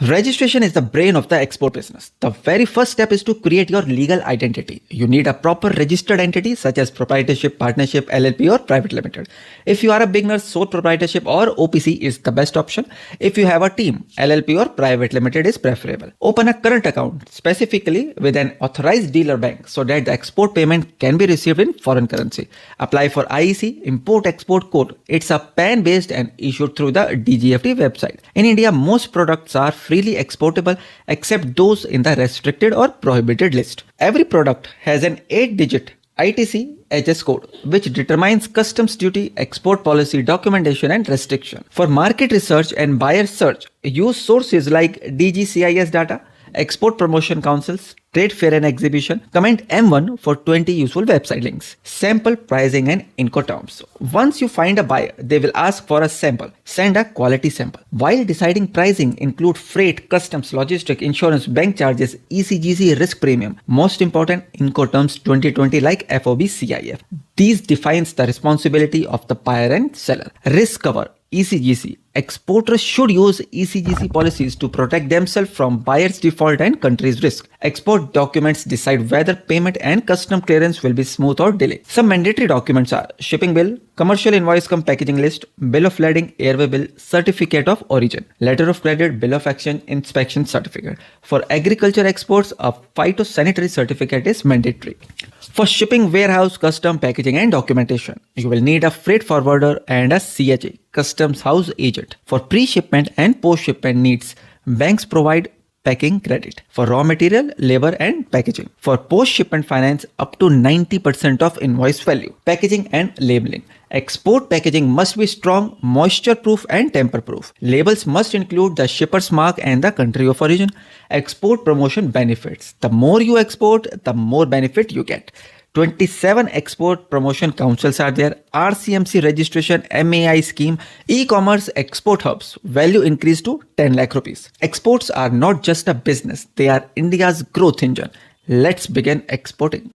Registration is the brain of the export business. The very first step is to create your legal identity. You need a proper registered entity such as proprietorship, partnership, LLP or private limited. If you are a beginner, sole proprietorship or OPC is the best option. If you have a team, LLP or private limited is preferable. Open a current account specifically with an authorized dealer bank so that the export payment can be received in foreign currency. Apply for IEC, Import Export Code. It's a PAN based and issued through the DGFT website. In India, most products are freely exportable except those in the restricted or prohibited list. Every product has an 8-digit ITC HS code which determines customs duty, export policy, documentation and restriction. For market research and buyer search, use sources like DGCIS data, Export Promotion Councils, Trade Fair and Exhibition. Comment M1 for 20 useful website links. Sample pricing and Incoterms. Once you find a buyer, they will ask for a sample. Send a quality sample. While deciding pricing, include freight, customs, logistic, insurance, bank charges, ECGC risk premium. Most important, Incoterms 2020 like FOB CIF. These defines the responsibility of the buyer and seller. Risk cover. ECGC. Exporters should use ECGC policies to protect themselves from buyer's default and country's risk. Export documents decide whether payment and custom clearance will be smooth or delayed. Some mandatory documents are shipping bill, commercial invoice cum packaging list, bill of lading, airway bill, certificate of origin, letter of credit, bill of exchange, inspection certificate. For agriculture exports, a phytosanitary certificate is mandatory. For shipping, warehouse, custom, packaging and documentation, you will need a freight forwarder and a CHA, customs house agent. For pre-shipment and post-shipment needs, banks provide packing credit. For raw material, labor and packaging. For post-shipment finance, up to 90% of invoice value. Packaging and labeling. Export packaging must be strong, moisture-proof and tamper-proof. Labels must include the shipper's mark and the country of origin. Export promotion benefits. The more you export, the more benefit you get. 27 export promotion councils are there, RCMC registration, MAI scheme, e-commerce export hubs, value increase to 10 lakh rupees. Exports are not just a business, they are India's growth engine. Let's begin exporting.